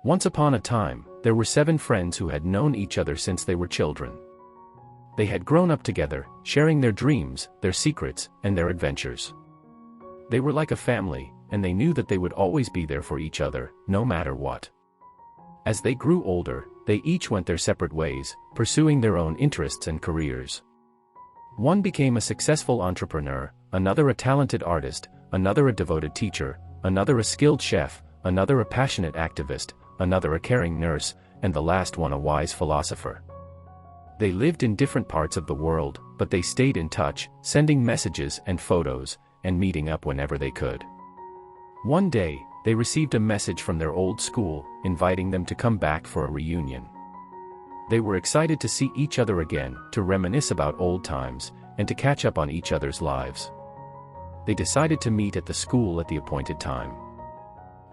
Once upon a time, there were 7 friends who had known each other since they were children. They had grown up together, sharing their dreams, their secrets, and their adventures. They were like a family, and they knew that they would always be there for each other, no matter what. As they grew older, they each went their separate ways, pursuing their own interests and careers. One became a successful entrepreneur, another a talented artist, another a devoted teacher, another a skilled chef, another a passionate activist, another a caring nurse, and the last one a wise philosopher. They lived in different parts of the world, but they stayed in touch, sending messages and photos, and meeting up whenever they could. One day, they received a message from their old school, inviting them to come back for a reunion. They were excited to see each other again, to reminisce about old times, and to catch up on each other's lives. They decided to meet at the school at the appointed time.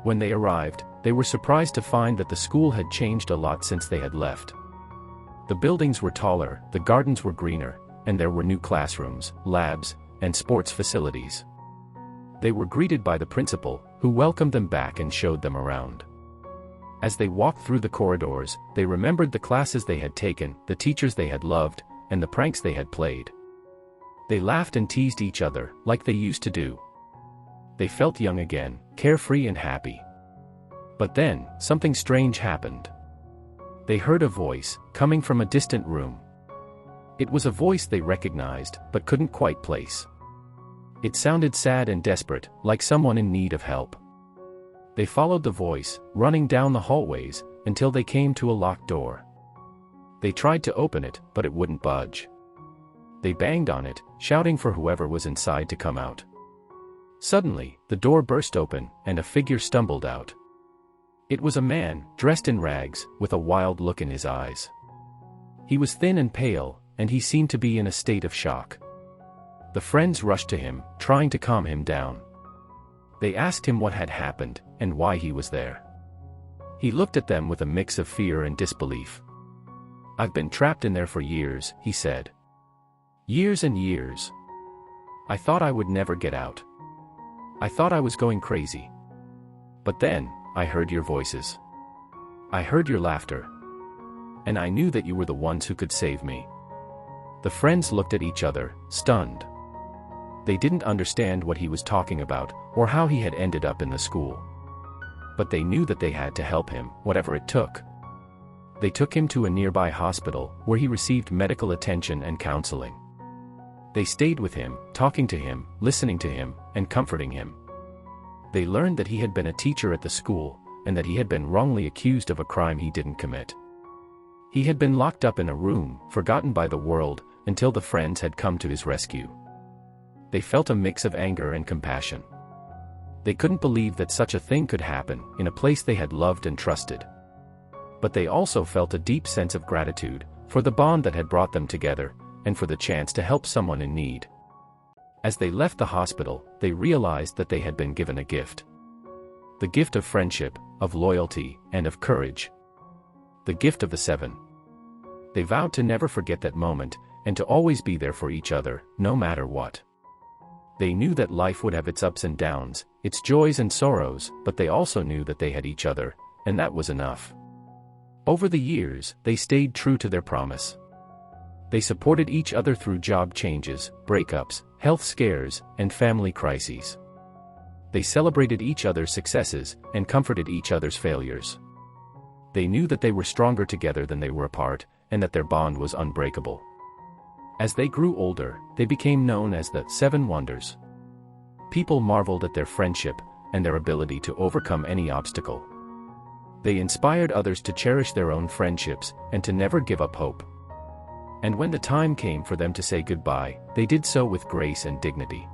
When they arrived, they were surprised to find that the school had changed a lot since they had left. The buildings were taller, the gardens were greener, and there were new classrooms, labs, and sports facilities. They were greeted by the principal, who welcomed them back and showed them around. As they walked through the corridors, they remembered the classes they had taken, the teachers they had loved, and the pranks they had played. They laughed and teased each other, like they used to do. They felt young again, carefree and happy. But then, something strange happened. They heard a voice, coming from a distant room. It was a voice they recognized, but couldn't quite place. It sounded sad and desperate, like someone in need of help. They followed the voice, running down the hallways, until they came to a locked door. They tried to open it, but it wouldn't budge. They banged on it, shouting for whoever was inside to come out. Suddenly, the door burst open, and a figure stumbled out. It was a man, dressed in rags, with a wild look in his eyes. He was thin and pale, and he seemed to be in a state of shock. The friends rushed to him, trying to calm him down. They asked him what had happened, and why he was there. He looked at them with a mix of fear and disbelief. "I've been trapped in there for years," he said. "Years and years. I thought I would never get out. I thought I was going crazy. But then, I heard your voices. I heard your laughter. And I knew that you were the ones who could save me." The friends looked at each other, stunned. They didn't understand what he was talking about, or how he had ended up in the school. But they knew that they had to help him, whatever it took. They took him to a nearby hospital, where he received medical attention and counseling. They stayed with him, talking to him, listening to him, and comforting him. They learned that he had been a teacher at the school, and that he had been wrongly accused of a crime he didn't commit. He had been locked up in a room, forgotten by the world, until the friends had come to his rescue. They felt a mix of anger and compassion. They couldn't believe that such a thing could happen, in a place they had loved and trusted. But they also felt a deep sense of gratitude, for the bond that had brought them together, and for the chance to help someone in need. As they left the hospital, they realized that they had been given a gift. The gift of friendship, of loyalty, and of courage. The gift of the 7. They vowed to never forget that moment, and to always be there for each other, no matter what. They knew that life would have its ups and downs, its joys and sorrows, but they also knew that they had each other, and that was enough. Over the years, they stayed true to their promise. They supported each other through job changes, breakups, health scares, and family crises. They celebrated each other's successes, and comforted each other's failures. They knew that they were stronger together than they were apart, and that their bond was unbreakable. As they grew older, they became known as the 7 Wonders. People marveled at their friendship, and their ability to overcome any obstacle. They inspired others to cherish their own friendships, and to never give up hope. And when the time came for them to say goodbye, they did so with grace and dignity.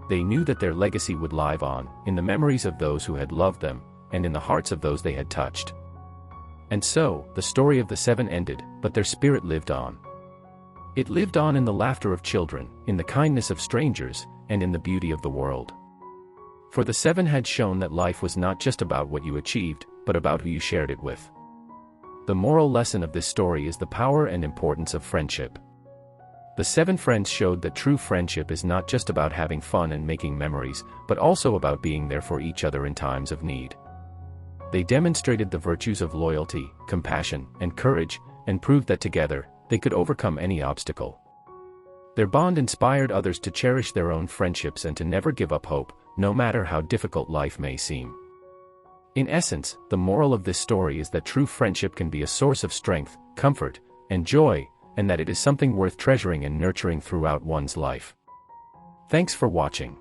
They knew that their legacy would live on, in the memories of those who had loved them, and in the hearts of those they had touched. And so, the story of the 7 ended, but their spirit lived on. It lived on in the laughter of children, in the kindness of strangers, and in the beauty of the world. For the 7 had shown that life was not just about what you achieved, but about who you shared it with. The moral lesson of this story is the power and importance of friendship. The 7 friends showed that true friendship is not just about having fun and making memories, but also about being there for each other in times of need. They demonstrated the virtues of loyalty, compassion, and courage, and proved that together, they could overcome any obstacle. Their bond inspired others to cherish their own friendships and to never give up hope, no matter how difficult life may seem. In essence, the moral of this story is that true friendship can be a source of strength, comfort, and joy, and that it is something worth treasuring and nurturing throughout one's life. Thanks for watching.